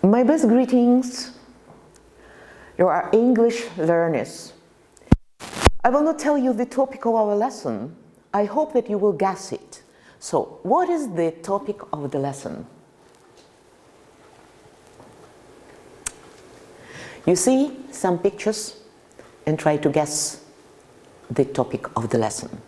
My best greetings, you are English learners. I will not tell you the topic of our lesson. I hope that you will guess it. So, what is the topic of the lesson? You see some pictures and try to guess the topic of the lesson.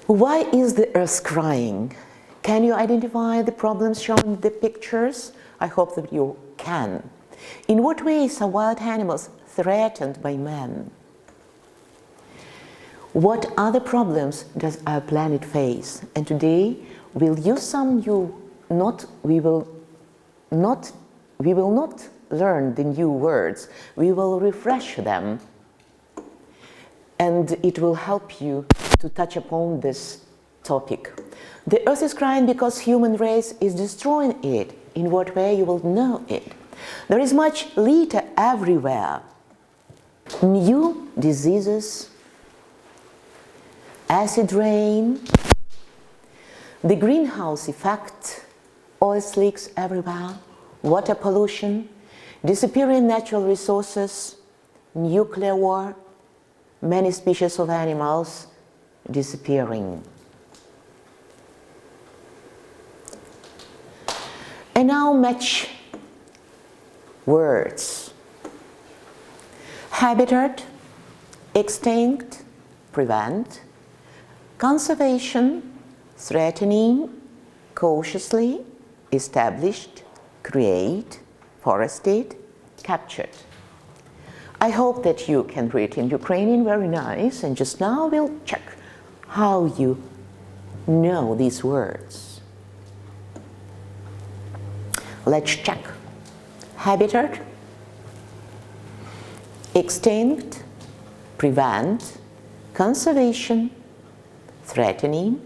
Why is the earth crying? Can you identify the problems shown in the pictures? I hope that you can. In what ways are wild animals threatened by man? What other problems does our planet face? And today we'll use some we will not learn the new words. We will refresh them, and it will help you to touch upon this topic. The earth is crying because human race is destroying it. In what way you will know it? There is much litter everywhere. New diseases, acid rain, the greenhouse effect, oil slicks everywhere, water pollution, disappearing natural resources, nuclear war, many species of animals disappearing. And now match words. Habitat, extinct, prevent, conservation, threatening, cautiously, established, create, forested, captured. I hope that you can read in Ukrainian very nice, and just now we'll check how you know these words. Let's check. Habitat, extinct, prevent, conservation, threatening,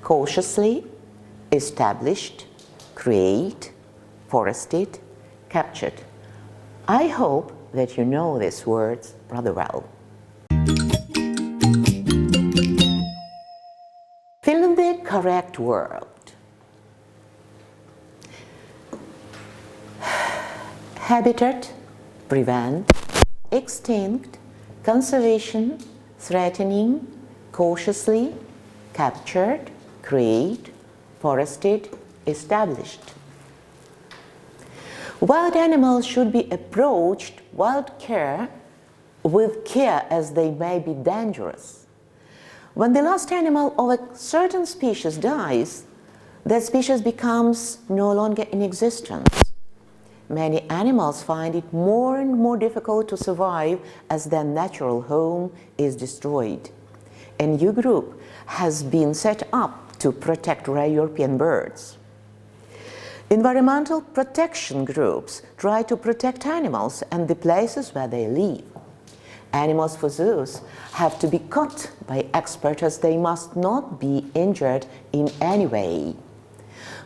cautiously, established, create, forested, captured. I hope that you know these words rather well. Fill in the correct word. Habitat, prevent, extinct, conservation, threatening, cautiously, captured, create, forested, established. Wild animals should be approached with care as they may be dangerous. When the last animal of a certain species dies, that species becomes no longer in existence. Many animals find it more and more difficult to survive as their natural home is destroyed. A new group has been set up to protect rare European birds. Environmental protection groups try to protect animals and the places where they live. Animals for zoos have to be caught by experts as they must not be injured in any way.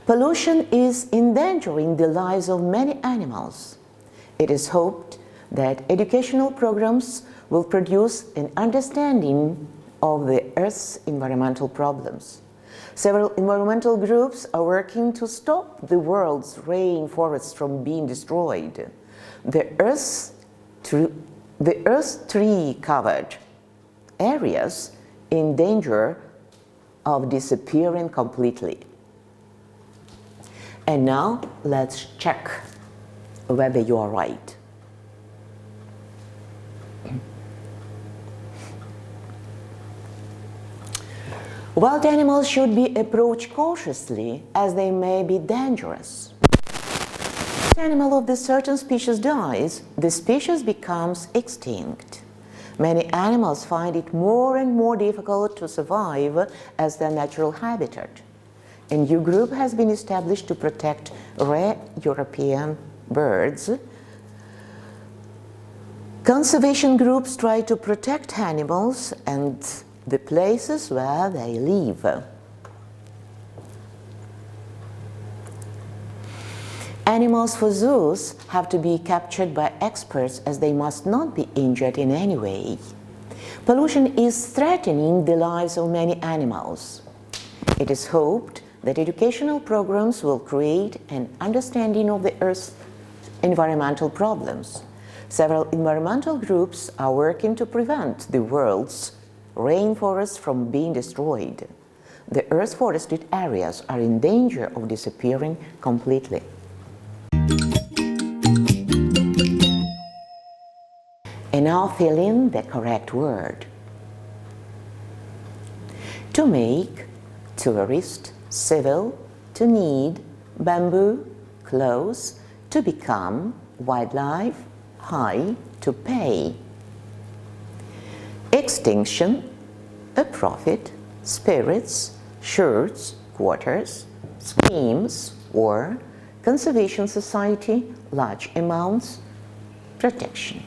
Pollution is endangering the lives of many animals. It is hoped that educational programs will produce an understanding of the Earth's environmental problems. Several environmental groups are working to stop the world's rainforests from being destroyed. The Earth's tree-covered areas in danger of disappearing completely. And now let's check whether you are right. Wild animals should be approached cautiously as they may be dangerous. If an animal of the certain species dies, the species becomes extinct. Many animals find it more and more difficult to survive as their natural habitat. A new group has been established to protect rare European birds. Conservation groups try to protect animals and the places where they live. Animals for zoos have to be captured by experts as they must not be injured in any way. Pollution is threatening the lives of many animals. It is hoped that educational programs will create an understanding of the Earth's environmental problems. Several environmental groups are working to prevent the world's rainforests from being destroyed. The Earth's forested areas are in danger of disappearing completely. And now fill in the correct word. To make, tourist, civil, to need, bamboo, close, to become, wildlife, high, to pay. Extinction, a profit, spirits, shirts, quarters, schemes, or conservation society, large amounts, protection.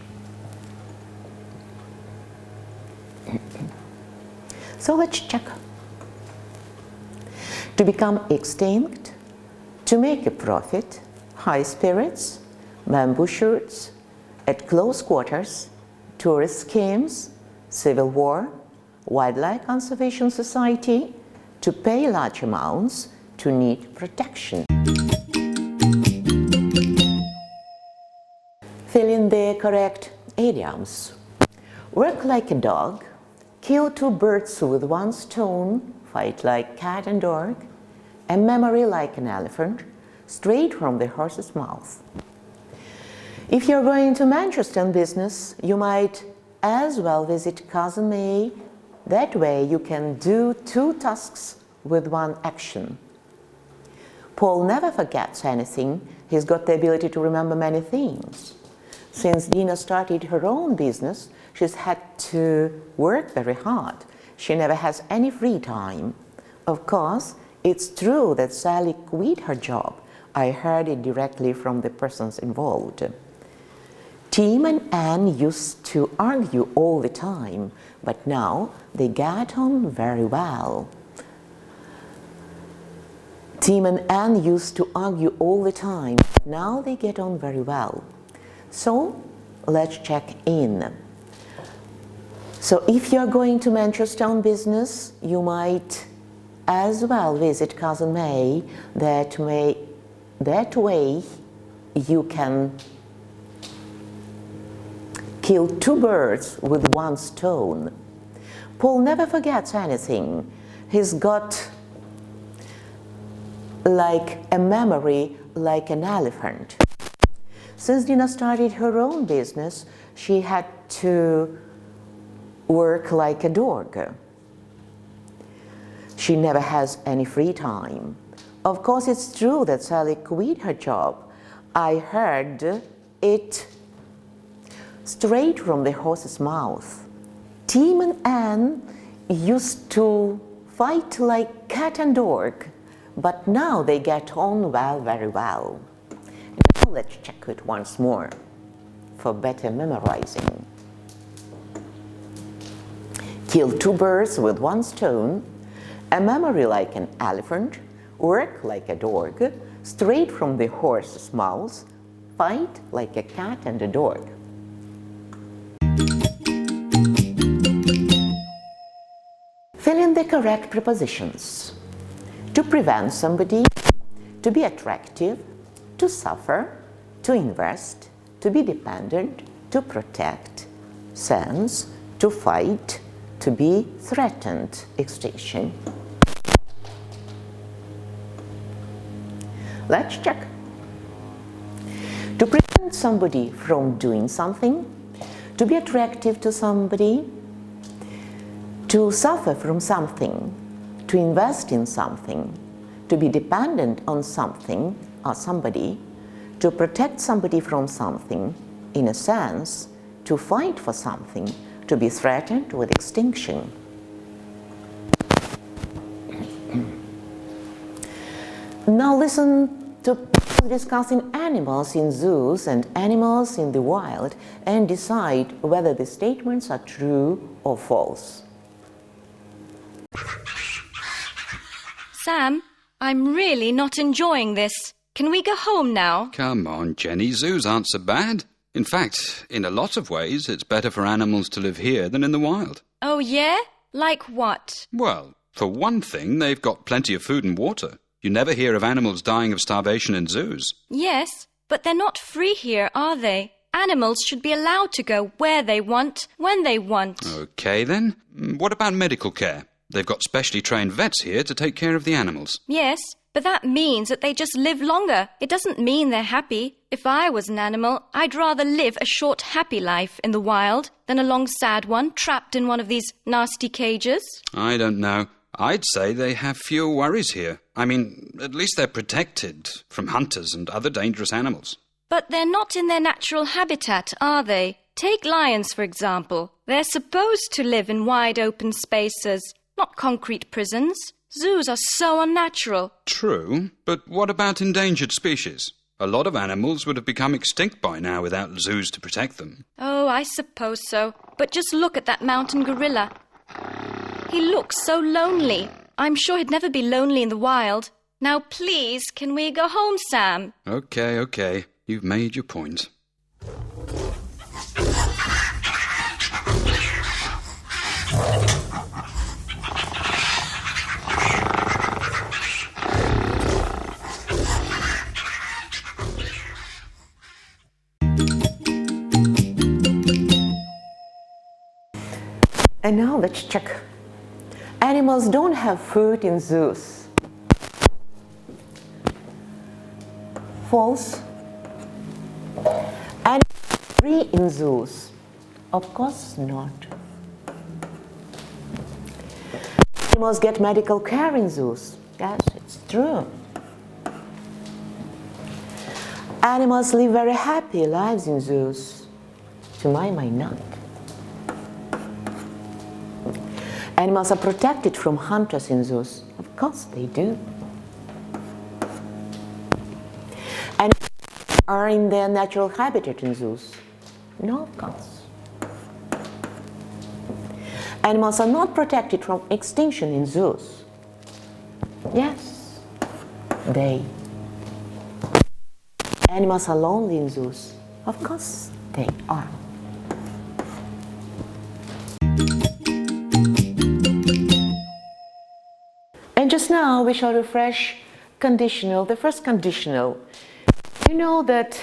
So let's check. To become extinct, to make a profit, high spirits, bamboo shirts, at close quarters, tourist schemes, civil war, wildlife conservation society, to pay large amounts, to need protection. Fill in the correct idioms. Work like a dog, kill two birds with one stone, fight like cat and dog, a memory like an elephant, straight from the horse's mouth. If you're going to Manchester on business, you might as well visit Cousin May. That way you can do two tasks with one action. Paul never forgets anything. He's got the ability to remember many things. Since Dina started her own business, she's had to work very hard. She never has any free time. Of course, it's true that Sally quit her job. I heard it directly from the persons involved. Tim and Anne used to argue all the time, but now they get on very well. Tim and Anne used to argue all the time, but now they get on very well. So let's check in. So if you're going to Manchester on business, you might as well visit Cousin May. That way you can kill two birds with one stone. Paul never forgets anything. He's got like a memory like an elephant. Since Dina started her own business, she had to work like a dog. She never has any free time. Of course, it's true that Sally quit her job. I heard it straight from the horse's mouth. Tim and Anne used to fight like cat and dog, but now they get on well, very well. Now let's check it once more for better memorizing. Kill two birds with one stone, a memory like an elephant, work like a dog, straight from the horse's mouth, fight like a cat and a dog. Fill in the correct prepositions. To prevent somebody, to be attractive, to suffer, to invest, to be dependent, to protect, sense, to fight, to be threatened, extinction. Let's check. To prevent somebody from doing something, to be attractive to somebody, to suffer from something, to invest in something, to be dependent on something or somebody, to protect somebody from something, in a sense, to fight for something, to be threatened with extinction. Now listen to people discussing animals in zoos and animals in the wild and decide whether the statements are true or false. Sam, I'm really not enjoying this. Can we go home now? Come on, Jenny. Zoos aren't so bad. In fact, in a lot of ways, it's better for animals to live here than in the wild. Oh, yeah? Like what? Well, for one thing, they've got plenty of food and water. You never hear of animals dying of starvation in zoos. Yes, but they're not free here, are they? Animals should be allowed to go where they want, when they want. OK then. What about medical care? They've got specially trained vets here to take care of the animals. Yes, but that means that they just live longer. It doesn't mean they're happy. If I was an animal, I'd rather live a short, happy life in the wild than a long, sad one trapped in one of these nasty cages. I don't know. I'd say they have fewer worries here. I mean, at least they're protected from hunters and other dangerous animals. But they're not in their natural habitat, are they? Take lions, for example. They're supposed to live in wide open spaces, not concrete prisons. Zoos are so unnatural. True, but what about endangered species? A lot of animals would have become extinct by now without zoos to protect them. Oh, I suppose so. But just look at that mountain gorilla. He looks so lonely. I'm sure he'd never be lonely in the wild. Now, please, can we go home, Sam? OK. You've made your point. And now let's check. Animals don't have food in zoos. False. Animals are free in zoos. Of course not. Animals get medical care in zoos. Yes, it's true. Animals live very happy lives in zoos. To my mind, not. Animals are protected from hunters in zoos. Of course they do. Animals are in their natural habitat in zoos. No, of course. Animals are not protected from extinction in zoos. Yes, they. Animals are lonely in zoos. Of course they are. And just now we shall refresh conditional, the first conditional. You know that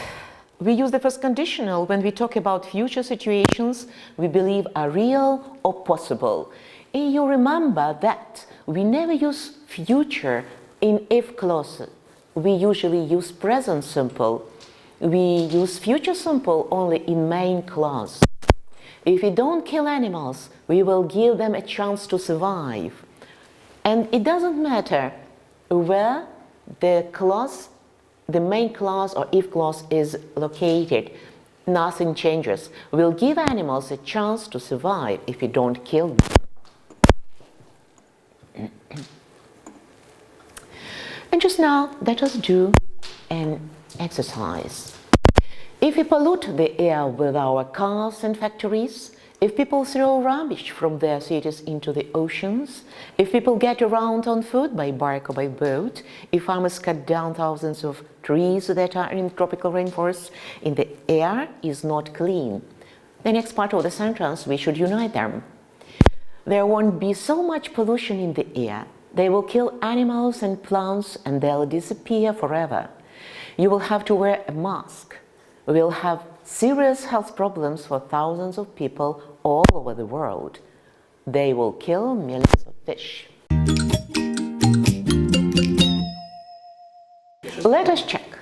we use the first conditional when we talk about future situations we believe are real or possible. And you remember that we never use future in if clauses. We usually use present simple. We use future simple only in main clause. If we don't kill animals, we will give them a chance to survive. And it doesn't matter where the clause, the main clause or if clause is located. Nothing changes. We'll give animals a chance to survive if we don't kill them. And just now, let us do an exercise. If we pollute the air with our cars and factories, if people throw rubbish from their cities into the oceans, if people get around on foot by bark or by boat, if farmers cut down thousands of trees that are in tropical rainforests, and the air is not clean, the next part of the sentence, we should unite them. There won't be so much pollution in the air. They will kill animals and plants and they'll disappear forever. You will have to wear a mask. We'll have serious health problems for thousands of people all over the world. They will kill millions of fish. Let us check.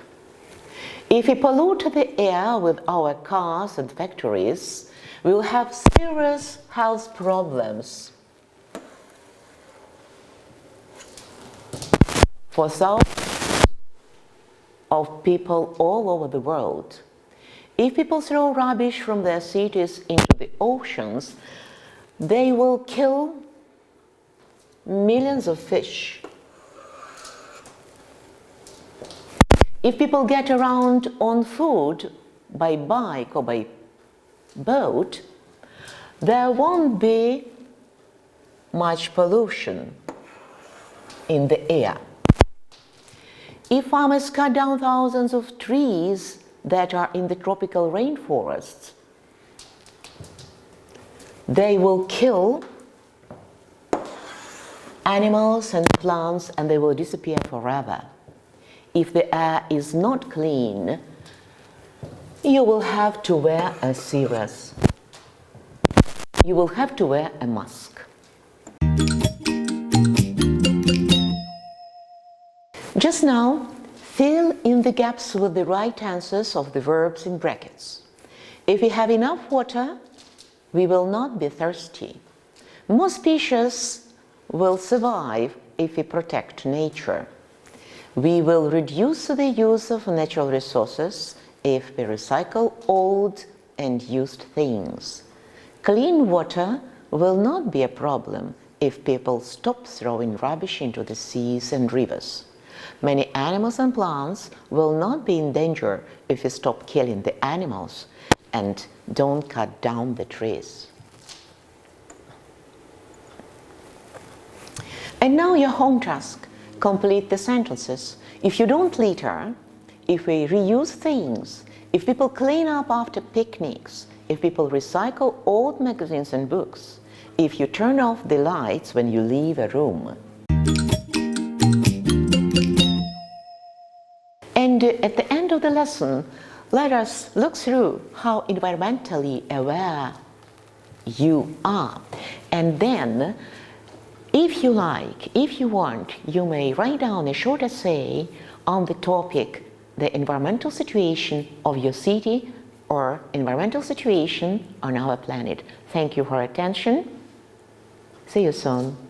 If we pollute the air with our cars and factories, we will have serious health problems for thousands of people all over the world. If people throw rubbish from their cities into the oceans, they will kill millions of fish. If people get around on foot by bike or by boat, there won't be much pollution in the air. If farmers cut down thousands of trees that are in the tropical rainforests, they will kill animals and plants, and they will disappear forever. If the air is not clean, you will have to wear a cirrus. You will have to wear a mask. Just now, fill in the gaps with the right answers of the verbs in brackets. If we have enough water, we will not be thirsty. Most species will survive if we protect nature. We will reduce the use of natural resources if we recycle old and used things. Clean water will not be a problem if people stop throwing rubbish into the seas and rivers. Many animals and plants will not be in danger if we stop killing the animals and don't cut down the trees. And now your home task. Complete the sentences. If you don't litter, if we reuse things, if people clean up after picnics, if people recycle old magazines and books, if you turn off the lights when you leave a room. And at the end of the lesson, let us look through how environmentally aware you are. And then, if you like, if you want, you may write down a short essay on the topic, the environmental situation of your city or environmental situation on our planet. Thank you for your attention. See you soon.